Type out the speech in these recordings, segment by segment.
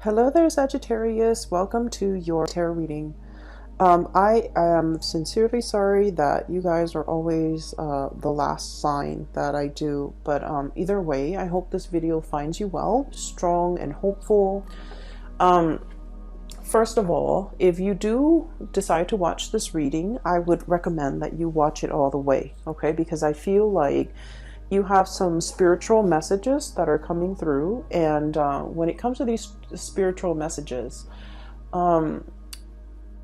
Hello there, Sagittarius. Welcome to your tarot reading. I am sincerely sorry that you guys are always the last sign that I do, but either way, I hope this video finds you well, strong, and hopeful. First of all, if you do decide to watch this reading, I would recommend that you watch it all the way, okay? Because I feel like you have some spiritual messages that are coming through, and when it comes to these spiritual messages,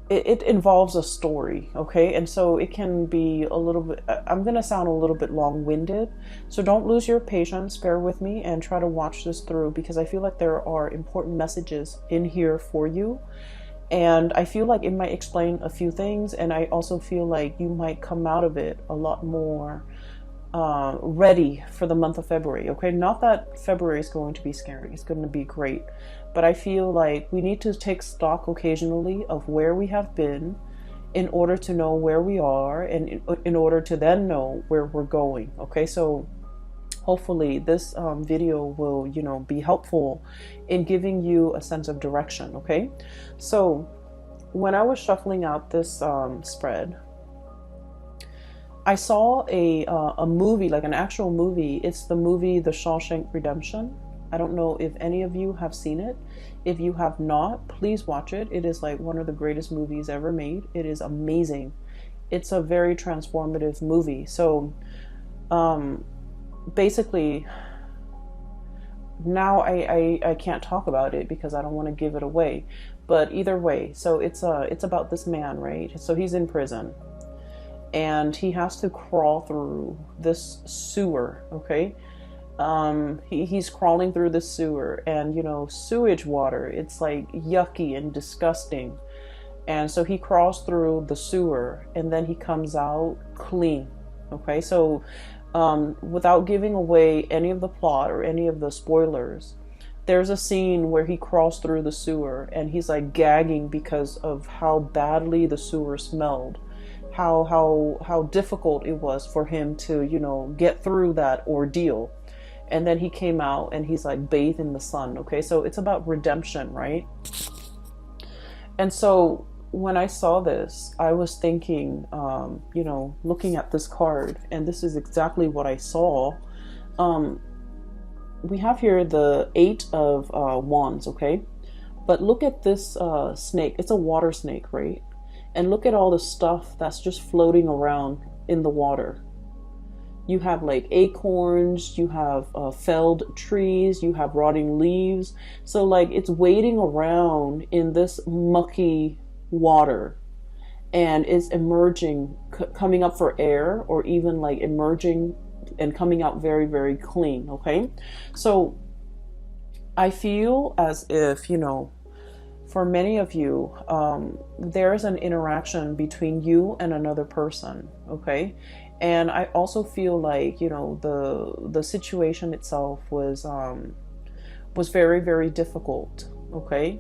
it involves a story, okay? And so it can be a little bit, I'm gonna sound a little bit long-winded, so don't lose your patience, bear with me and try to watch this through, because I feel like there are important messages in here for you, and I feel like it might explain a few things, and I also feel like you might come out of it a lot more ready for the month of February, okay? Not that February is going to be scary, it's going to be great, but I feel like we need to take stock occasionally of where we have been in order to know where we are, and in order to then know where we're going, okay? So hopefully this video will, be helpful in giving you a sense of direction, okay? So when I was shuffling out this spread, I saw a movie, like an actual movie. It's the movie The Shawshank Redemption. I don't know if any of you have seen it. If you have not, please watch it. It is like one of the greatest movies ever made. It is amazing. It's a very transformative movie. So basically, now I can't talk about it because I don't want to give it away. But either way, so it's about this man, right? So he's in prison, and he has to crawl through this sewer, okay? He's crawling through the sewer, and sewage water, it's like yucky and disgusting. And so he crawls through the sewer, and then he comes out clean, okay? So without giving away any of the plot or any of the spoilers, there's a scene where he crawls through the sewer and he's like gagging because of how badly the sewer smelled. How difficult it was for him to, get through that ordeal. And then he came out and he's like bathed in the sun, okay? So it's about redemption, right? And so when I saw this, I was thinking, looking at this card, and this is exactly what I saw. We have here the Eight of Wands, okay? But look at this snake. It's a water snake, right? And look at all the stuff that's just floating around in the water. You have like acorns, you have felled trees, you have rotting leaves. So like it's wading around in this mucky water, and it's emerging, coming up for air, or even like emerging and coming out very, very clean, okay? So I feel as if, for many of you, there is an interaction between you and another person, okay? And I also feel like, the situation itself was very, very difficult, okay?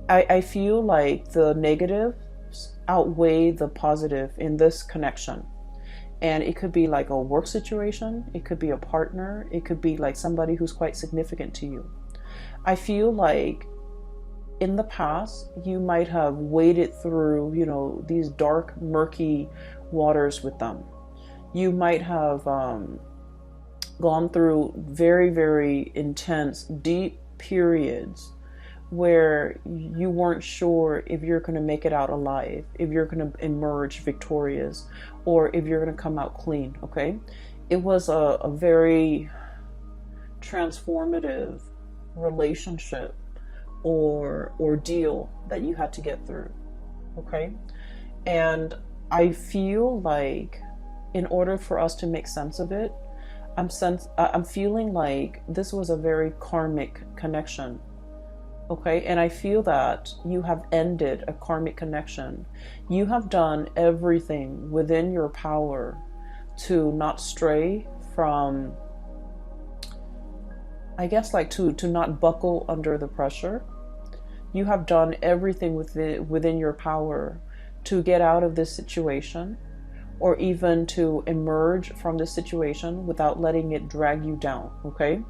I feel like the negatives outweigh the positive in this connection. And it could be like a work situation, it could be a partner, it could be like somebody who's quite significant to you. I feel like in the past, you might have waded through, these dark, murky waters with them. You might have gone through very, very intense, deep periods where you weren't sure if you're going to make it out alive, if you're going to emerge victorious, or if you're going to come out clean, okay? It was a very transformative relationship or ordeal that you had to get through, okay? And I feel like in order for us to make sense of it, I'm feeling like this was a very karmic connection, okay? And I feel that you have ended a karmic connection. You have done everything within your power to not stray from, I guess, like to not buckle under the pressure. You have done everything within your power to get out of this situation, or even to emerge from this situation without letting it drag you down, okay?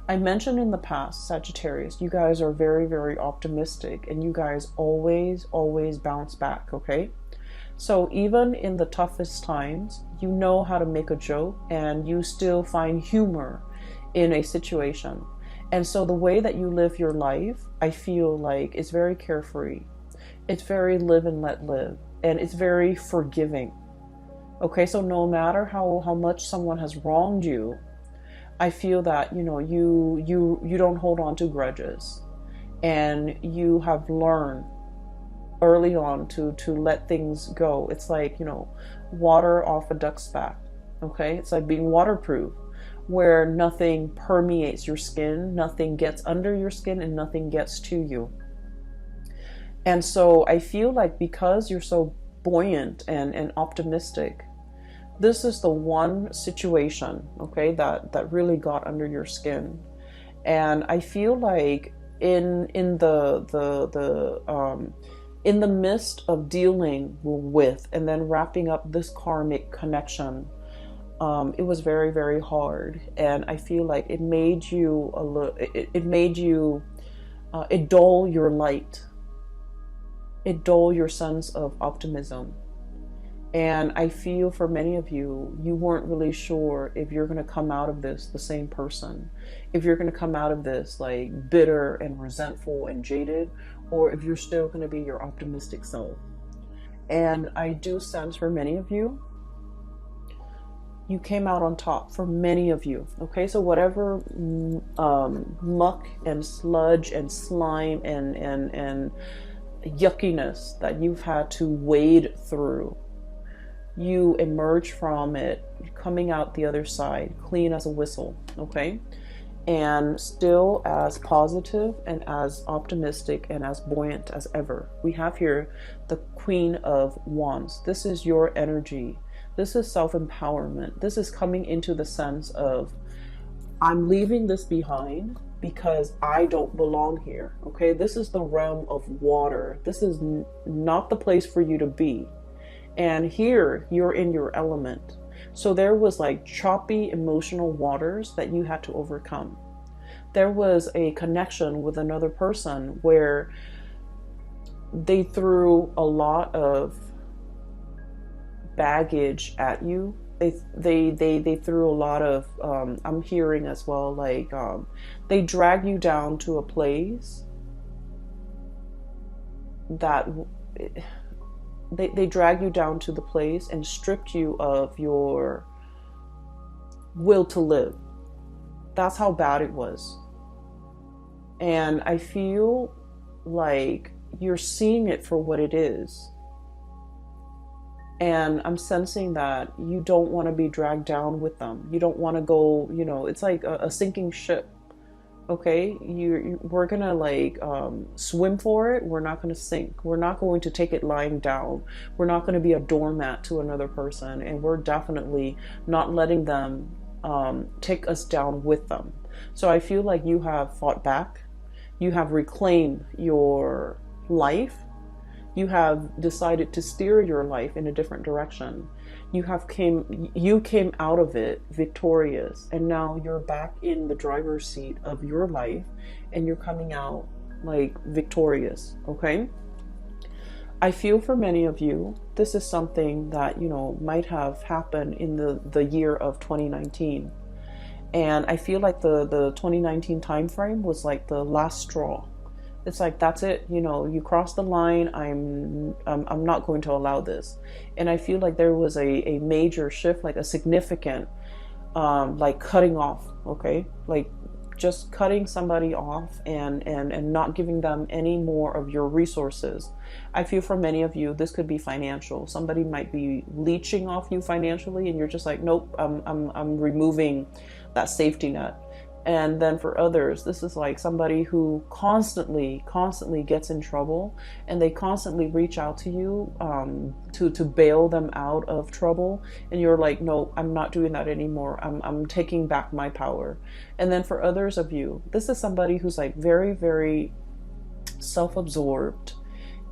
I mentioned in the past, Sagittarius, you guys are very, very optimistic, and you guys always, always bounce back, okay? So even in the toughest times, you know how to make a joke and you still find humor in a situation. And so the way that you live your life, I feel like it's very carefree. It's very live and let live. And it's very forgiving. Okay, so no matter how much someone has wronged you, I feel that, you don't hold on to grudges. And you have learned early on to let things go. It's like, water off a duck's back. Okay, it's like being waterproof, where nothing permeates your skin, nothing gets under your skin, and nothing gets to you. And so I feel like because you're so buoyant and optimistic, this is the one situation, okay, that really got under your skin. And I feel like in the midst of dealing with and then wrapping up this karmic connection, it was very, very hard. And I feel like it made you it dull your light. It dull your sense of optimism. And I feel for many of you, you weren't really sure if you're going to come out of this the same person, if you're going to come out of this like bitter and resentful and jaded, or if you're still going to be your optimistic self. And I do sense for many of you, you came out on top for many of you. Okay, so whatever muck and sludge and slime and yuckiness that you've had to wade through, you emerge from it coming out the other side clean as a whistle, okay? And still as positive and as optimistic and as buoyant as ever. We have here the Queen of Wands. This is your energy. This is self-empowerment. This is coming into the sense of, I'm leaving this behind because I don't belong here, okay? This is the realm of water. This is not the place for you to be. And here you're in your element. So there was like choppy emotional waters that you had to overcome. There was a connection with another person where they threw a lot of baggage at you. They threw a lot of I'm hearing as well, like they drag you down to a place that they drag you down to the place and stripped you of your will to live. That's how bad it was. And I feel like you're seeing it for what it is. And I'm sensing that you don't want to be dragged down with them. You don't want to go, it's like a sinking ship. Okay, we're gonna like swim for it. We're not gonna sink. We're not going to take it lying down. We're not going to be a doormat to another person, and we're definitely not letting them take us down with them. So I feel like you have fought back. You have reclaimed your life. You have decided to steer your life in a different direction. You came out of it victorious, and now you're back in the driver's seat of your life, and you're coming out like victorious, okay? I feel for many of you, this is something that, might have happened in the year of 2019. And I feel like the 2019 time frame was like the last straw. It's like, that's it, you crossed the line. I'm not going to allow this. And I feel like there was a major shift, like a significant, like cutting off, okay? Like just cutting somebody off and not giving them any more of your resources. I feel for many of you, this could be financial. Somebody might be leeching off you financially, and you're just like, nope, I'm removing that safety net. And then for others, this is like somebody who constantly gets in trouble, and they constantly reach out to you to bail them out of trouble. And you're like, no, I'm not doing that anymore. I'm taking back my power. And then for others of you, this is somebody who's like very, very self-absorbed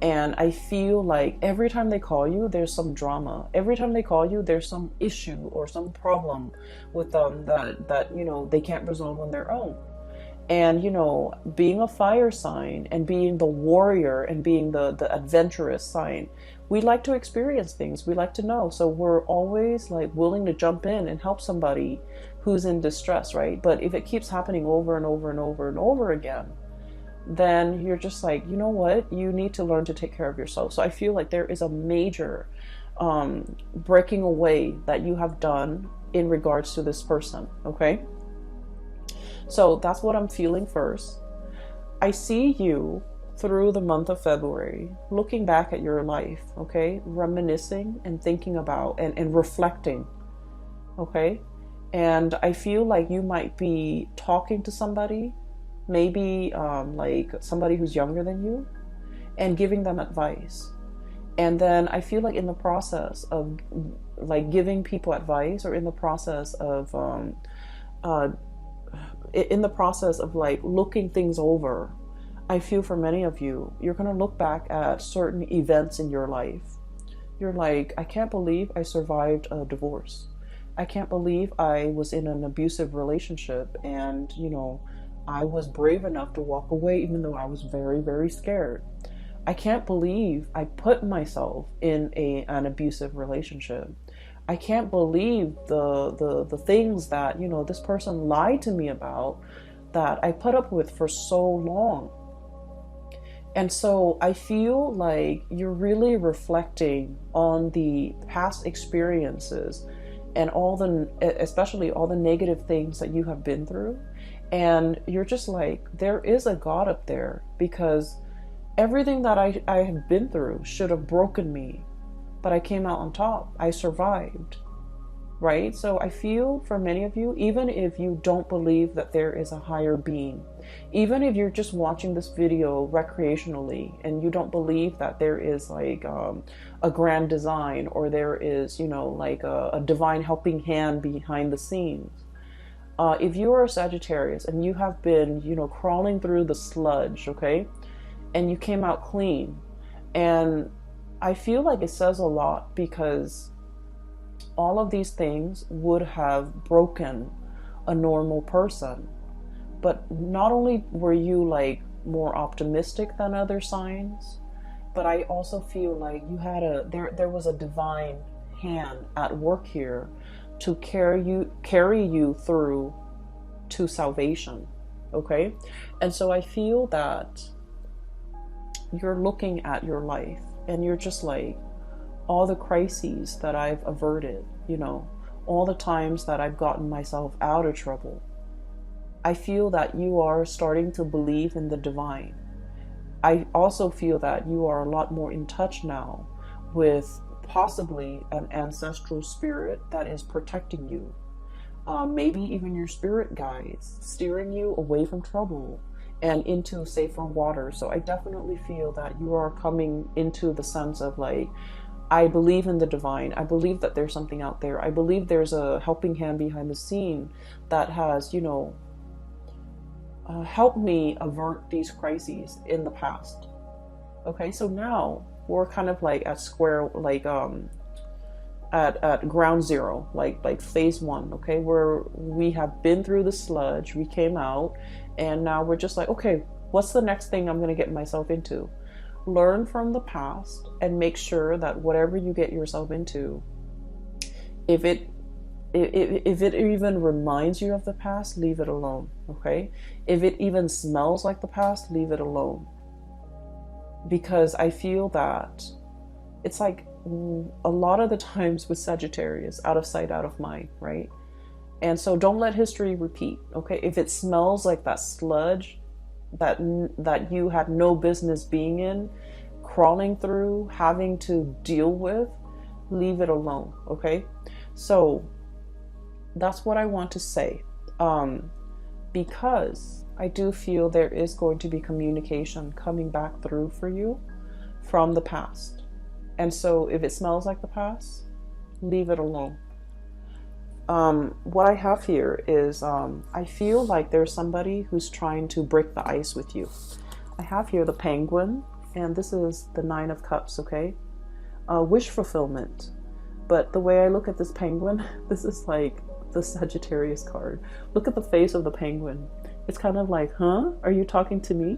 And I feel like every time they call you, there's some drama. Every time they call you, there's some issue or some problem with them that they can't resolve on their own. And being a fire sign and being the warrior and being the adventurous sign, we like to experience things. We like to know. So we're always like willing to jump in and help somebody who's in distress, right? But if it keeps happening over and over and over and over again, then you're just like, you know what? You need to learn to take care of yourself. So I feel like there is a major breaking away that you have done in regards to this person, okay? So that's what I'm feeling first. I see you through the month of February, looking back at your life, okay? Reminiscing and thinking about and reflecting, okay? And I feel like you might be talking to somebody, maybe like somebody who's younger than you, and giving them advice. And then I feel like in the process of like giving people advice, or in the process of like looking things over, I feel for many of you, you're going to look back at certain events in your life. You're like, I can't believe I survived a divorce. I can't believe I was in an abusive relationship, and I was brave enough to walk away even though I was very, very scared. I can't believe I put myself in an abusive relationship. I can't believe the things that, this person lied to me about, that I put up with for so long. And so I feel like you're really reflecting on the past experiences and especially all the negative things that you have been through. And you're just like, there is a God up there, because everything that I have been through should have broken me, but I came out on top. I survived, right? So I feel for many of you, even if you don't believe that there is a higher being, even if you're just watching this video recreationally and you don't believe that there is like a grand design, or there is, like a divine helping hand behind the scenes. If you are a Sagittarius and you have been, crawling through the sludge, okay, and you came out clean, and I feel like it says a lot, because all of these things would have broken a normal person. But not only were you like more optimistic than other signs, but I also feel like you had there was a divine hand at work here to carry you through to salvation, okay? And so I feel that you're looking at your life and you're just like, all the crises that I've averted, all the times that I've gotten myself out of trouble, I feel that you are starting to believe in the divine. I also feel that you are a lot more in touch now with possibly an ancestral spirit that is protecting you. Maybe even your spirit guides steering you away from trouble and into safer water. So I definitely feel that you are coming into the sense of like, I believe in the divine. I believe that there's something out there. I believe there's a helping hand behind the scene that has, helped me avert these crises in the past. Okay, so now we're kind of like at at ground zero, like phase one, okay, where we have been through the sludge, we came out, and now we're just like, okay, what's the next thing I'm going to get myself into? Learn from the past and make sure that whatever you get yourself into, if it even reminds you of the past, leave it alone, okay? If it even smells like the past, leave it alone. Because I feel that it's like a lot of the times with Sagittarius, out of sight, out of mind, right? And so don't let history repeat, okay? If it smells like that sludge that you had no business being in, crawling through, having to deal with, leave it alone, okay? So that's what I want to say, because I do feel there is going to be communication coming back through for you from the past. And so if it smells like the past, leave it alone. What I have here is, I feel like there's somebody who's trying to break the ice with you. I have here the Penguin, And this is the Nine of Cups, okay? Wish fulfillment. But the way I look at this penguin, this is like the Sagittarius card. Look at the face of the penguin. It's kind of like, huh? Are you talking to me?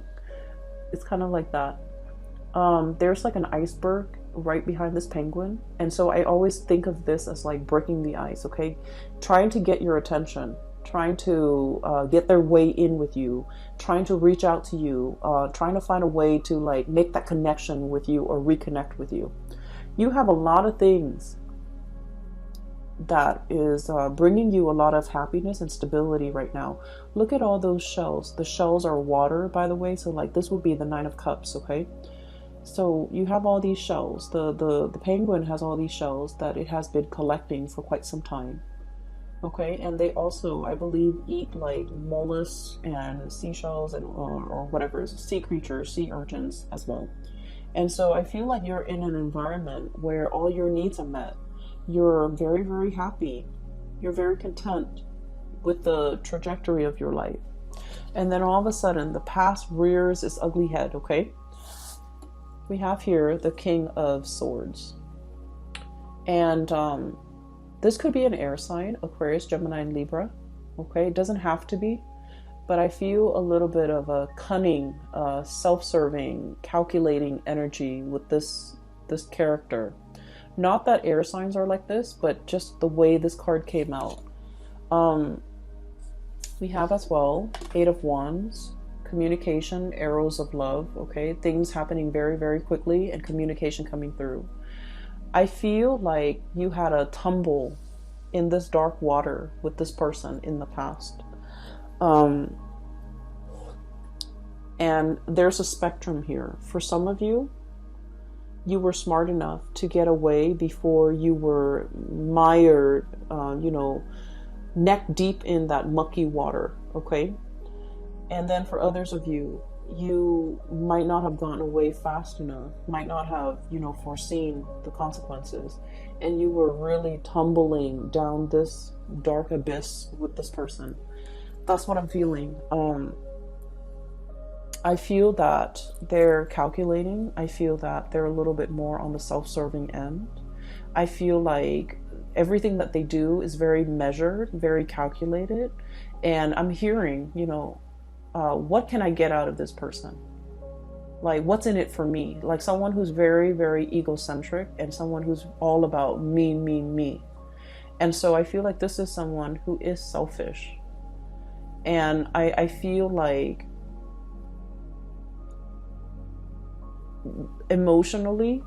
It's kind of like that. There's like an iceberg right behind this penguin. And so I always think of this as like breaking the ice, okay? Trying to get your attention, trying to get their way in with you, trying to reach out to you, trying to find a way to like make that connection with you or reconnect with you. You have a lot of things that is bringing you a lot of happiness and stability right now. Look at all those shells. The shells are water, by the way. So like this would be the Nine of Cups, okay? So you have all these shells. The penguin has all these shells that it has been collecting for quite some time. Okay, and they also, I believe, eat like mollusks and seashells and or whatever, sea creatures, sea urchins as well. And so I feel like you're in an environment where all your needs are met. You're very, very happy. You're very content with the trajectory of your life. And then all of a sudden, the past rears its ugly head, okay? We have here the King of Swords. And this could be an air sign, Aquarius, Gemini, and Libra. Okay, it doesn't have to be. But I feel a little bit of a cunning, self-serving, calculating energy with this character. Not that air signs are like this, but just the way this card came out. We have as well Eight of Wands, communication, arrows of love, okay? Things happening very, very quickly and communication coming through. I feel like you had a tumble in this dark water with this person in the past. And there's a spectrum here. For some of you, you were smart enough to get away before you were mired, neck deep in that mucky water, okay? And then for others of you, you might not have gotten away fast enough, might not have, foreseen the consequences. And you were really tumbling down this dark abyss with this person. That's what I'm feeling. I feel that they're calculating. I feel that they're a little bit more on the self-serving end. I feel like everything that they do is very measured, very calculated. And I'm hearing, what can I get out of this person? Like, what's in it for me? Like someone who's very, very egocentric and someone who's all about me, me, me. And so I feel like this is someone who is selfish. And I feel like emotionally,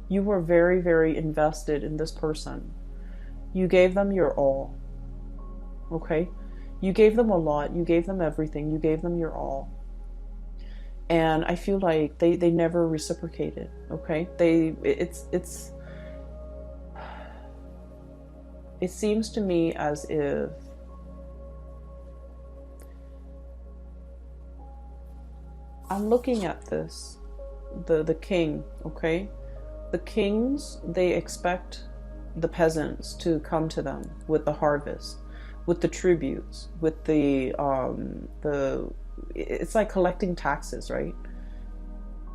you were very, very invested in this person. You gave them your all. Okay? You gave them a lot. You gave them everything. You gave them your all. And I feel like they never reciprocated. Okay? It seems to me as if I'm looking at this, the king, okay? The kings, they expect the peasants to come to them with the harvest, with the tributes, with it's like collecting taxes, right?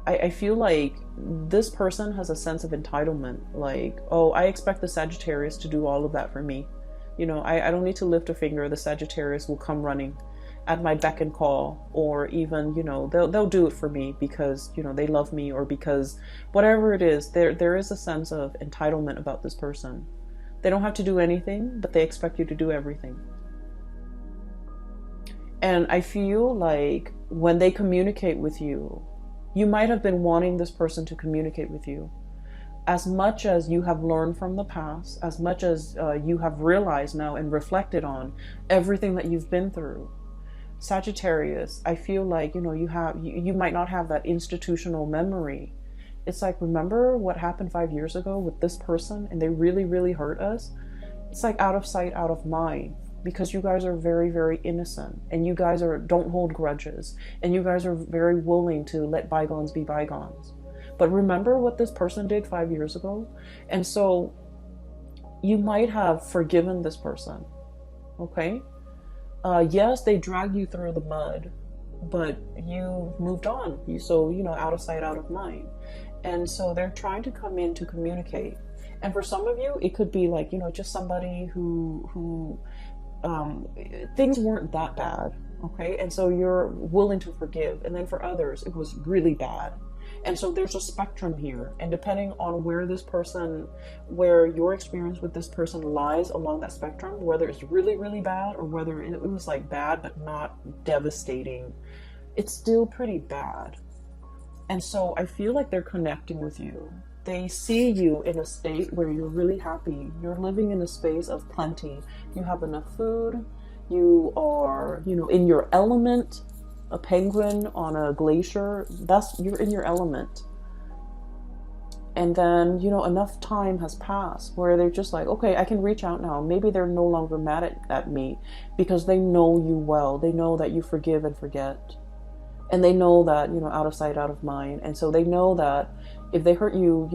I feel like this person has a sense of entitlement, like, oh, I expect the Sagittarius to do all of that for me. I don't need to lift a finger, the Sagittarius will come running at my beck and call, or even, they'll do it for me because, they love me, or because whatever it is, there is a sense of entitlement about this person. They don't have to do anything, but they expect you to do everything. And I feel like when they communicate with you, you might have been wanting this person to communicate with you. As much as you have learned from the past, as much as you have realized now and reflected on everything that you've been through, Sagittarius, I feel like, you might not have that institutional memory. It's like, remember what happened 5 years ago with this person and they really, really hurt us? It's like out of sight, out of mind, because you guys are very, very innocent and you guys don't hold grudges and you guys are very willing to let bygones be bygones. But remember what this person did 5 years ago? And so you might have forgiven this person, okay? Yes, they dragged you through the mud, but you moved on. So, out of sight, out of mind. And so they're trying to come in to communicate. And for some of you, it could be like, just somebody who things weren't that bad. Okay. And so you're willing to forgive. And then for others, it was really bad. And so there's a spectrum here. And depending on where your experience with this person lies along that spectrum, whether it's really, really bad or whether it was like bad, but not devastating, it's still pretty bad. And so I feel like they're connecting with you. They see you in a state where you're really happy. You're living in a space of plenty. You have enough food. You are, in your element. A penguin on a glacier, you're in your element. And then, enough time has passed where they're just like, okay, I can reach out now. Maybe they're no longer mad at me because they know you well. They know that you forgive and forget. And they know that, out of sight, out of mind. And so they know that if they hurt you,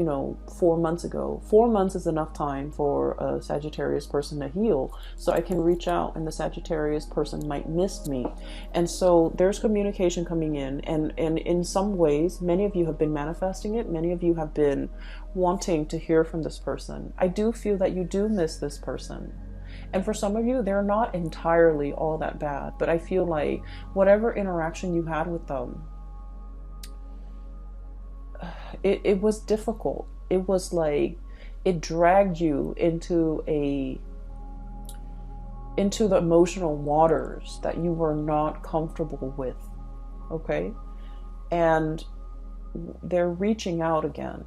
4 months ago, 4 months is enough time for a Sagittarius person to heal. So I can reach out and the Sagittarius person might miss me. And so there's communication coming in. And in some ways, many of you have been manifesting it. Many of you have been wanting to hear from this person. I do feel that you do miss this person. And for some of you, they're not entirely all that bad. But I feel like whatever interaction you had with them, it was difficult. It was like it dragged you into the emotional waters that you were not comfortable with. Okay? And they're reaching out again.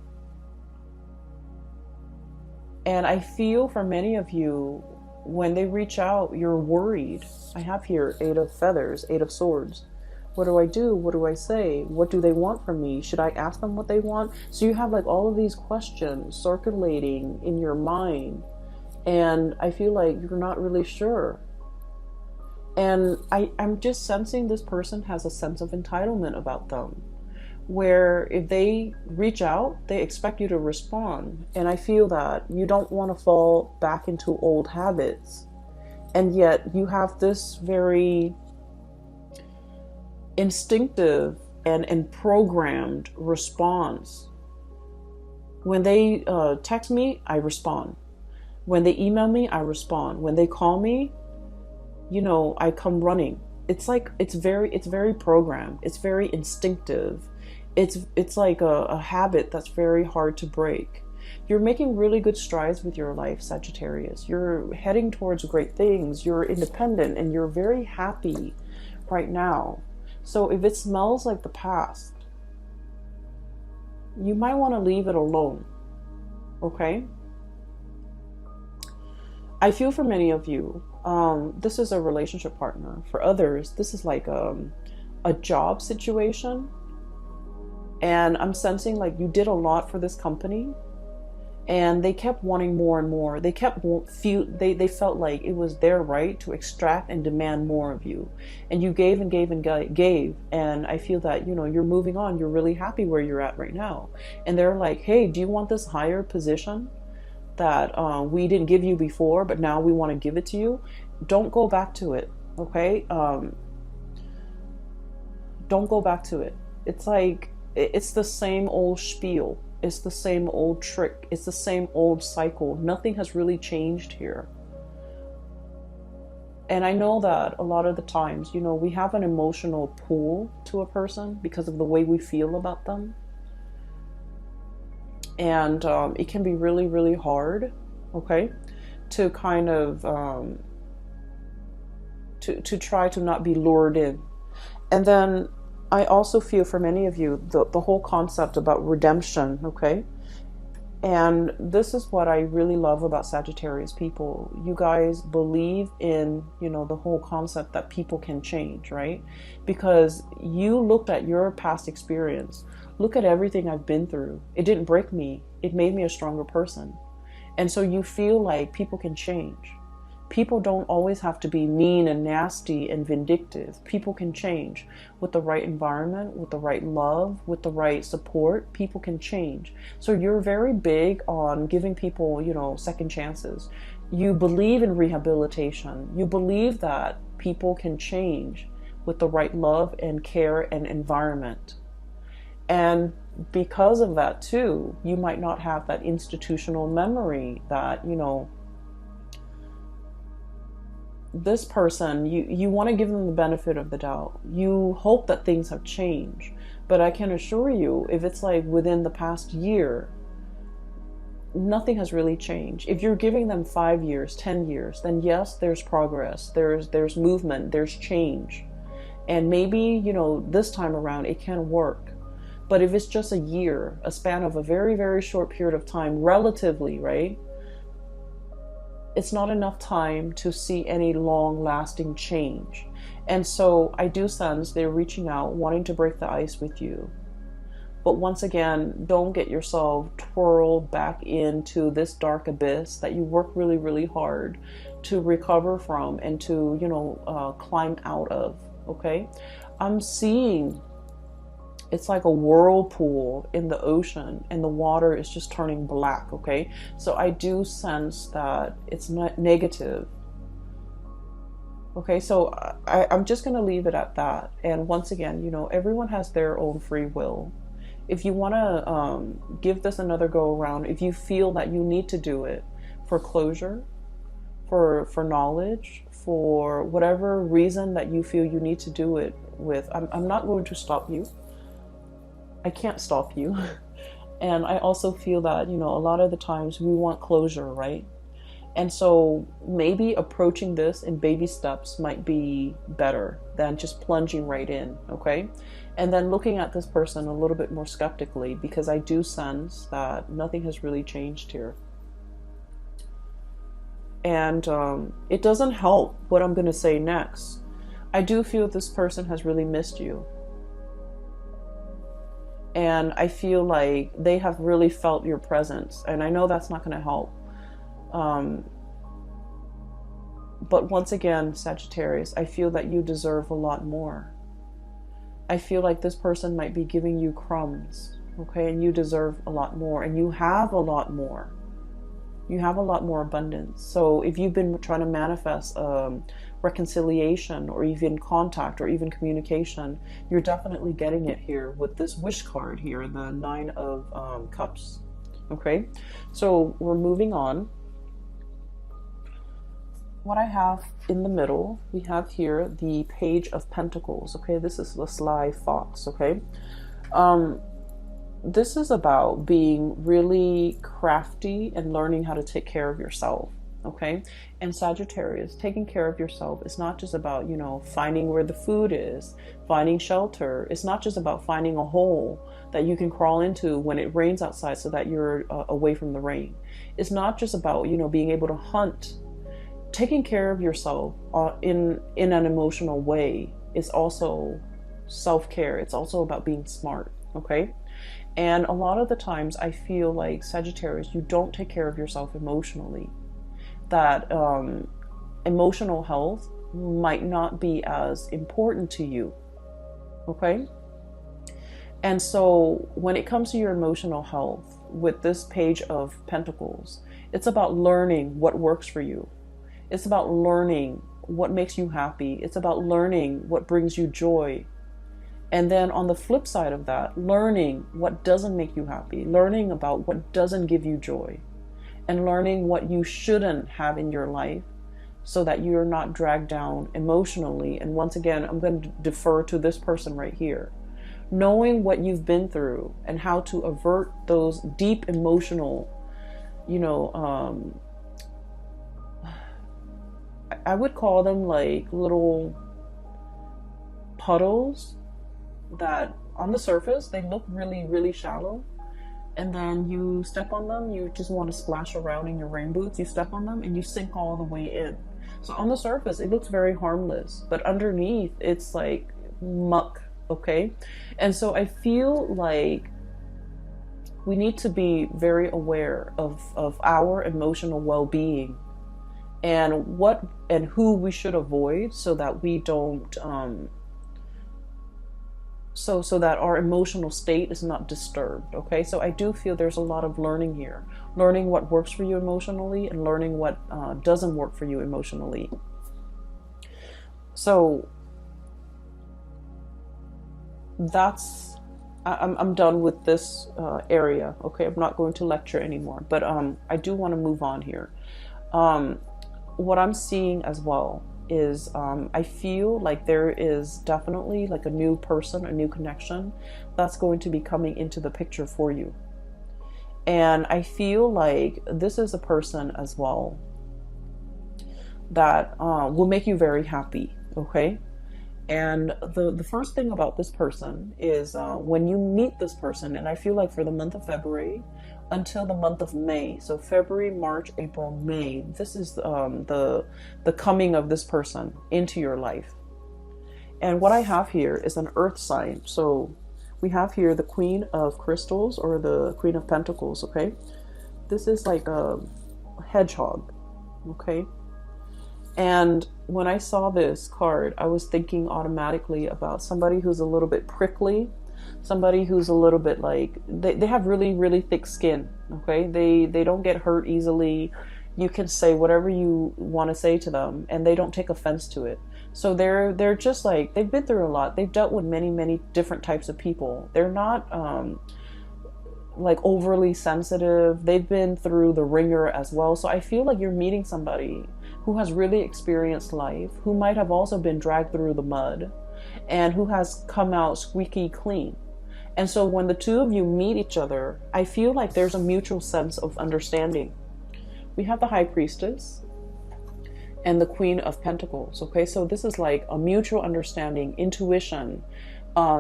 And I feel for many of you, when they reach out, you're worried. I have here 8 of feathers, 8 of swords. What do I do? What do I say? What do they want from me? Should I ask them what they want? So you have like all of these questions circulating in your mind. And I feel like you're not really sure. And I'm just sensing this person has a sense of entitlement about them, where if they reach out, they expect you to respond. And I feel that you don't want to fall back into old habits. And yet you have this very instinctive and programmed response. When they text me, I respond. When they email me, I respond. When they call me, I come running. It's like, it's very programmed. It's very instinctive. It's like a habit that's very hard to break. You're making really good strides with your life, Sagittarius. You're heading towards great things. You're independent and you're very happy right now. So if it smells like the past, you might want to leave it alone. Okay? I feel for many of you, this is a relationship partner. For others, this is like a job situation. And I'm sensing like you did a lot for this company and they kept wanting more and more. They felt like it was their right to extract and demand more of you. And you gave and gave and gave. And I feel that, you're moving on. You're really happy where you're at right now. And they're like, hey, do you want this higher position that we didn't give you before, but now we want to give it to you? Don't go back to it. Okay? Don't go back to it. It's like, it's the same old spiel. It's the same old trick. It's the same old cycle. Nothing has really changed here. And I know that a lot of the times, we have an emotional pull to a person because of the way we feel about them. And it can be really, really hard, okay, to kind of, to try to not be lured in. And then I also feel for many of you, the whole concept about redemption, okay? And this is what I really love about Sagittarius people. You guys believe in, the whole concept that people can change, right? Because you looked at your past experience. Look at everything I've been through. It didn't break me. It made me a stronger person. And so you feel like people can change. People don't always have to be mean and nasty and vindictive. People can change with the right environment, with the right love, with the right support. People can change. So you're very big on giving people, second chances. You believe in rehabilitation. You believe that people can change with the right love and care and environment. And because of that too, you might not have that institutional memory that, you know, this person, you want to give them the benefit of the doubt. You hope that things have changed. But I can assure you, if it's like within the past year, nothing has really changed. If you're giving them 5 years, 10 years, then yes, there's progress, there's movement, there's change. And maybe, you know, this time around it can work. But if it's just a year, a span of a very, very short period of time, relatively, right? It's not enough time to see any long-lasting change. And so I do sense they're reaching out, wanting to break the ice with you. But once again, don't get yourself twirled back into this dark abyss that you work really, really hard to recover from and to, you know, climb out of, okay? I'm seeing it's like a whirlpool in the ocean and the water is just turning black, okay? So I do sense that it's not negative. Okay, so I'm just going to leave it at that. And once again, you know, everyone has their own free will. If you want to give this another go around, if you feel that you need to do it for closure, for knowledge, for whatever reason that you feel you need to do it with, I'm not going to stop you. I can't stop you. And I also feel that, you know, a lot of the times we want closure, right? And so maybe approaching this in baby steps might be better than just plunging right in, okay? And then looking at this person a little bit more skeptically, because I do sense that nothing has really changed here. And it doesn't help what I'm going to say next. I do feel this person has really missed you. And I feel like they have really felt your presence. And I know that's not going to help. But once again, Sagittarius, I feel that you deserve a lot more. I feel like this person might be giving you crumbs, okay? And you deserve a lot more. And you have a lot more. You have a lot more abundance. So if you've been trying to manifest reconciliation or even contact or even communication, you're definitely getting it here with this wish card here, the 9 of Cups. Okay, so we're moving on. What I have in the middle, we have here the Page of Pentacles. Okay, this is the sly fox. Okay, this is about being really crafty and learning how to take care of yourself. Okay, and Sagittarius, taking care of yourself is not just about, you know, finding where the food is, finding shelter. It's not just about finding a hole that you can crawl into when it rains outside so that you're away from the rain. It's not just about, you know, being able to hunt. Taking care of yourself in an emotional way is also self-care. It's also about being smart, okay? And a lot of the times I feel like, Sagittarius, you don't take care of yourself emotionally. That emotional health might not be as important to you, okay? And so when it comes to your emotional health, with this Page of Pentacles, it's about learning what works for you. It's about learning what makes you happy. It's about learning what brings you joy. And then on the flip side of that, learning what doesn't make you happy, learning about what doesn't give you joy, and learning what you shouldn't have in your life so that you're not dragged down emotionally. And once again, I'm going to defer to this person right here. Knowing what you've been through and how to avert those deep emotional, you know, I would call them like little puddles that on the surface, they look really, really shallow. And then you step on them, you just want to splash around in your rain boots. You step on them and you sink all the way in. So on the surface, it looks very harmless, but underneath it's like muck, okay? And so I feel like we need to be very aware of our emotional well-being and what and who we should avoid so that we don't so that our emotional state is not disturbed, okay? So I do feel there's a lot of learning here. Learning what works for you emotionally and learning what doesn't work for you emotionally. So I'm done with this area. Okay, I'm not going to lecture anymore, but I do want to move on here. Um, what I'm seeing as well is I feel like there is definitely like a new person, a new connection that's going to be coming into the picture for you. And I feel like this is a person as well that will make you very happy. Okay. And the first thing about this person is when you meet this person, and I feel like for the month of February until the month of May, so February, March, April, May, this is the coming of this person into your life. And what I have here is an earth sign. So we have here the Queen of Crystals or the Queen of Pentacles, okay? This is like a hedgehog, okay? And when I saw this card, I was thinking automatically about somebody who's a little bit prickly, somebody who's a little bit like, they have really, really thick skin, okay? They don't get hurt easily. You can say whatever you want to say to them, and they don't take offense to it. So they're just like, they've been through a lot. They've dealt with many, many different types of people. They're not like overly sensitive. They've been through the ringer as well. So I feel like you're meeting somebody who has really experienced life, who might have also been dragged through the mud, and who has come out squeaky clean. And so when the two of you meet each other, I feel like there's a mutual sense of understanding. We have the High Priestess and the Queen of Pentacles, okay? So this is like a mutual understanding, intuition,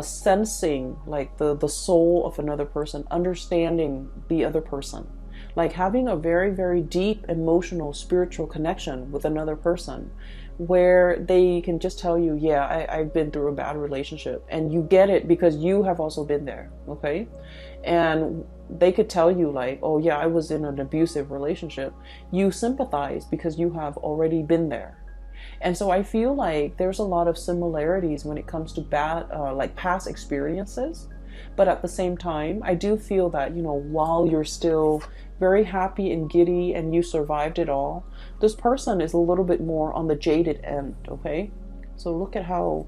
sensing like the soul of another person, understanding the other person, like having a very, very deep emotional, spiritual connection with another person where they can just tell you, yeah, I've been through a bad relationship, and you get it because you have also been there, okay? And they could tell you like, oh yeah, I was in an abusive relationship. You sympathize because you have already been there. And so I feel like there's a lot of similarities when it comes to bad, like past experiences. But at the same time, I do feel that, you know, while you're still very happy and giddy and you survived it all, this person is a little bit more on the jaded end, okay? So look at how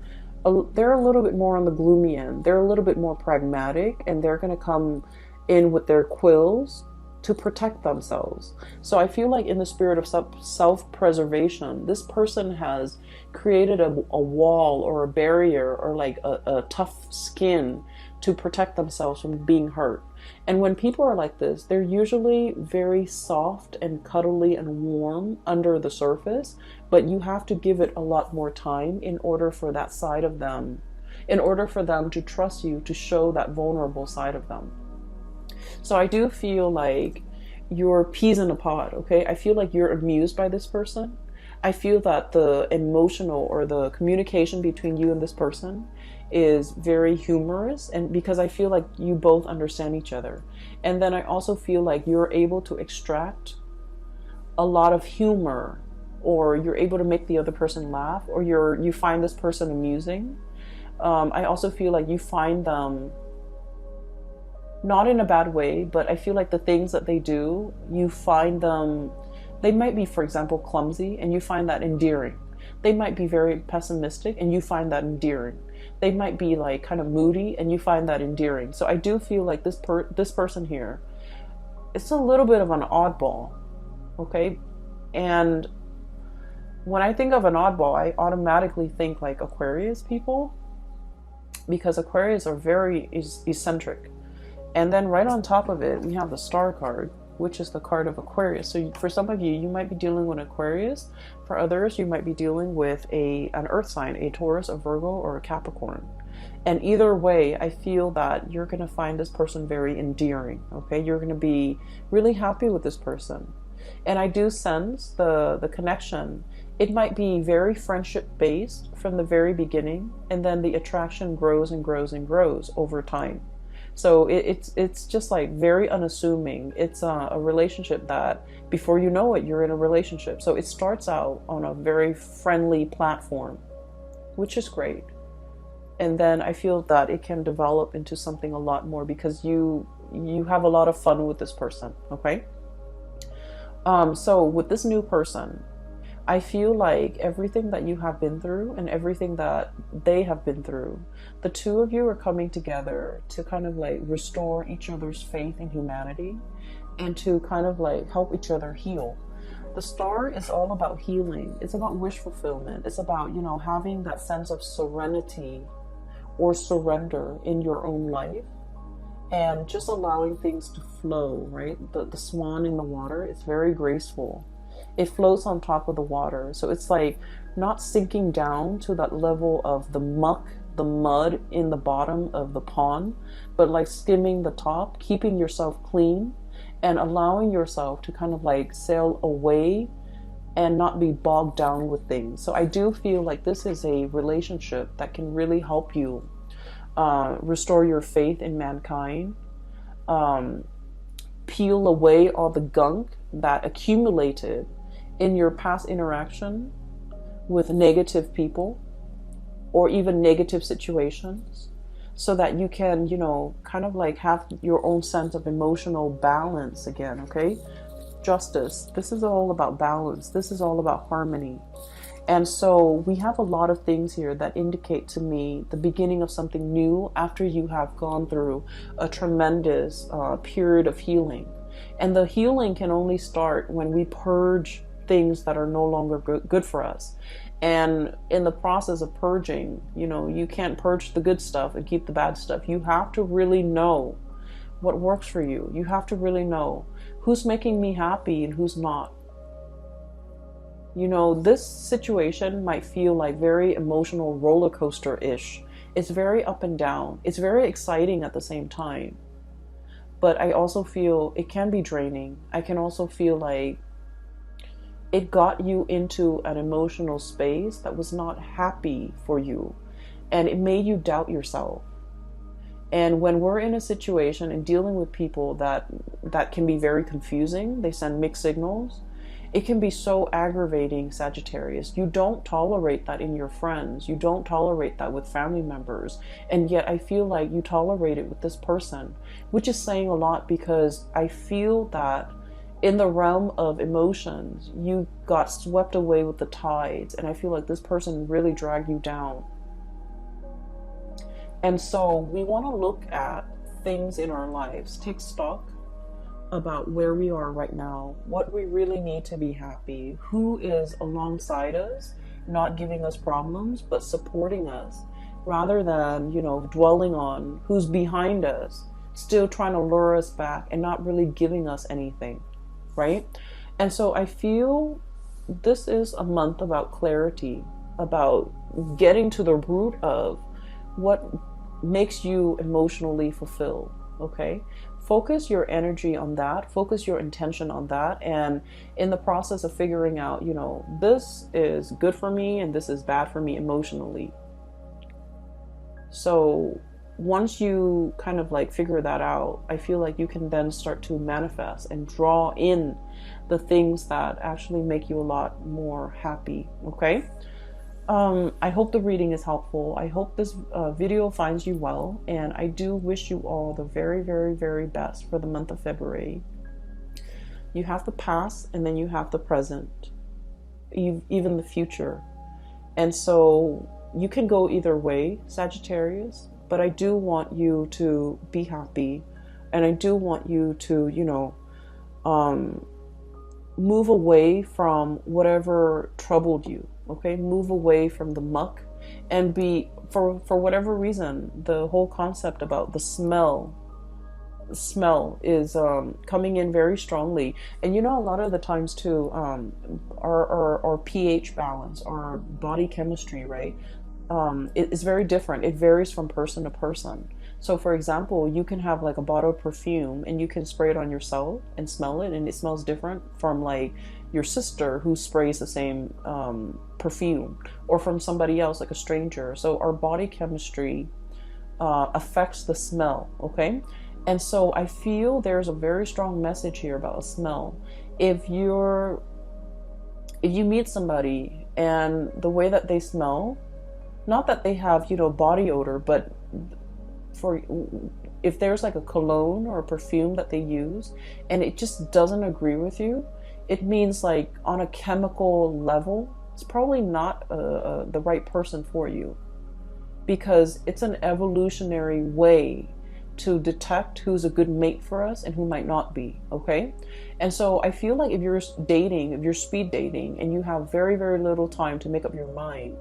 they're a little bit more on the gloomy end. They're a little bit more pragmatic, and they're going to come in with their quills to protect themselves. So I feel like in the spirit of self-preservation, this person has created a wall or a barrier or like a tough skin to protect themselves from being hurt. And when people are like this, they're usually very soft and cuddly and warm under the surface, but you have to give it a lot more time in order for that side of them, in order for them to trust you, to show that vulnerable side of them. So I do feel like you're peas in a pod, okay? I feel like you're amused by this person. I feel that the emotional or the communication between you and this person is very humorous, and because I feel like you both understand each other. And then I also feel like you're able to extract a lot of humor, or you're able to make the other person laugh, or you find this person amusing. I also feel like you find them not in a bad way, but I feel like the things that they do, you find them, they might be, for example, clumsy, and you find that endearing. They might be very pessimistic, and you find that endearing. They might be like kind of moody, and you find that endearing. So I do feel like this person here, it's a little bit of an oddball, okay? And when I think of an oddball, I automatically think like Aquarius people, because Aquarius are very eccentric. And then right on top of it, we have the Star card, which is the card of Aquarius. So for some of you, you might be dealing with Aquarius. For others, you might be dealing with an earth sign, a Taurus, a Virgo, or a Capricorn. And either way, I feel that you're going to find this person very endearing, okay? You're going to be really happy with this person. And I do sense the connection. It might be very friendship-based from the very beginning, and then the attraction grows and grows and grows over time. So it's just like very unassuming. It's a relationship that before you know it, you're in a relationship. So it starts out on a very friendly platform, which is great. And then I feel that it can develop into something a lot more because you have a lot of fun with this person, okay? So with this new person, I feel like everything that you have been through and everything that they have been through, the two of you are coming together to kind of like restore each other's faith in humanity and to kind of like help each other heal. The star is all about healing. It's about wish fulfillment. It's about, you know, having that sense of serenity or surrender in your own life and just allowing things to flow, right? The swan in the water is very graceful. It floats on top of the water. So it's like not sinking down to that level of the muck, the mud in the bottom of the pond, but like skimming the top, keeping yourself clean and allowing yourself to kind of like sail away and not be bogged down with things. So I do feel like this is a relationship that can really help you restore your faith in mankind, peel away all the gunk that accumulated in your past interaction with negative people or even negative situations, so that you can, you know, kind of like have your own sense of emotional balance again, okay? Justice. This is all about balance. This is all about harmony. And so we have a lot of things here that indicate to me the beginning of something new after you have gone through a tremendous period of healing. And the healing can only start when we purge things that are no longer good for us. And in the process of purging, you know, you can't purge the good stuff and keep the bad stuff. You have to really know what works for you. You have to really know who's making me happy and who's not. You know, this situation might feel like very emotional roller coaster-ish. It's very up and down. It's very exciting at the same time. But I also feel it can be draining. I can also feel like it got you into an emotional space that was not happy for you. And it made you doubt yourself. And when we're in a situation and dealing with people that can be very confusing, they send mixed signals. It can be so aggravating, Sagittarius. You don't tolerate that in your friends. You don't tolerate that with family members. And yet I feel like you tolerate it with this person, which is saying a lot, because I feel that in the realm of emotions, you got swept away with the tides. And I feel like this person really dragged you down. And so we want to look at things in our lives, take stock about where we are right now, what we really need to be happy, who is alongside us, not giving us problems, but supporting us, rather than, you know, dwelling on who's behind us, still trying to lure us back and not really giving us anything, right? And so I feel this is a month about clarity, about getting to the root of what makes you emotionally fulfilled, okay? Focus your energy on that, focus your intention on that, and in the process of figuring out, you know, this is good for me and this is bad for me emotionally. So once you kind of like figure that out, I feel like you can then start to manifest and draw in the things that actually make you a lot more happy, okay? I hope the reading is helpful. I hope this video finds you well, and I do wish you all the very, very, very best for the month of February. You have the past, and then you have the present, even the future. And so you can go either way, Sagittarius, but I do want you to be happy, and I do want you to, you know, move away from whatever troubled you. Okay, move away from the muck and be, for whatever reason, the whole concept about the smell is coming in very strongly. And you know, a lot of the times too, our pH balance, our body chemistry, right, it is very different. It varies from person to person. So for example, you can have like a bottle of perfume and you can spray it on yourself and smell it, and it smells different from like your sister who sprays the same perfume, or from somebody else, like a stranger. So our body chemistry affects the smell, okay? And so I feel there's a very strong message here about a smell. If you meet somebody and the way that they smell, not that they have, you know, body odor, but if there's like a cologne or a perfume that they use and it just doesn't agree with you, it means like on a chemical level, it's probably not the right person for you, because it's an evolutionary way to detect who's a good mate for us and who might not be, okay? And so I feel like if you're dating, if you're speed dating and you have very, very little time to make up your mind,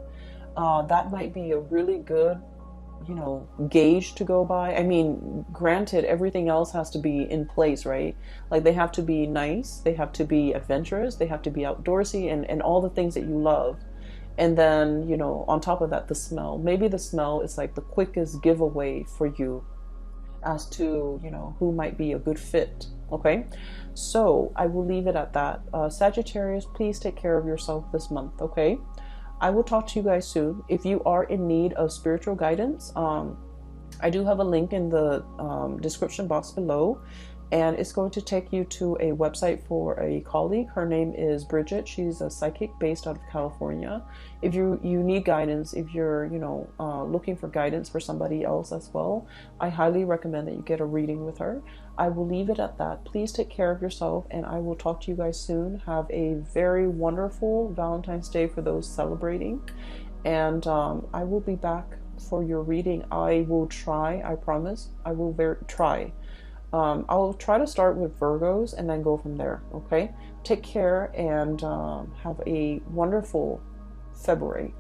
that might be a really good, gauge to go by. I mean, granted, everything else has to be in place, right? Like they have to be nice, they have to be adventurous, they have to be outdoorsy and all the things that you love. And then, on top of that, the smell. Maybe the smell is like the quickest giveaway for you as to, who might be a good fit. Okay. So I will leave it at that. Sagittarius, please take care of yourself this month. Okay. I will talk to you guys soon. If you are in need of spiritual guidance, I do have a link in the description box below, and it's going to take you to a website for a colleague. Her name is Bridget. She's a psychic based out of California. If you need guidance, if you're looking for guidance for somebody else as well, I highly recommend that you get a reading with her. I will leave it at that. Please take care of yourself, and I will talk to you guys soon. Have a very wonderful Valentine's Day for those celebrating, and I will be back for your reading. I will try, I promise, I will try. I'll try to start with Virgos and then go from there, okay? Take care and have a wonderful February.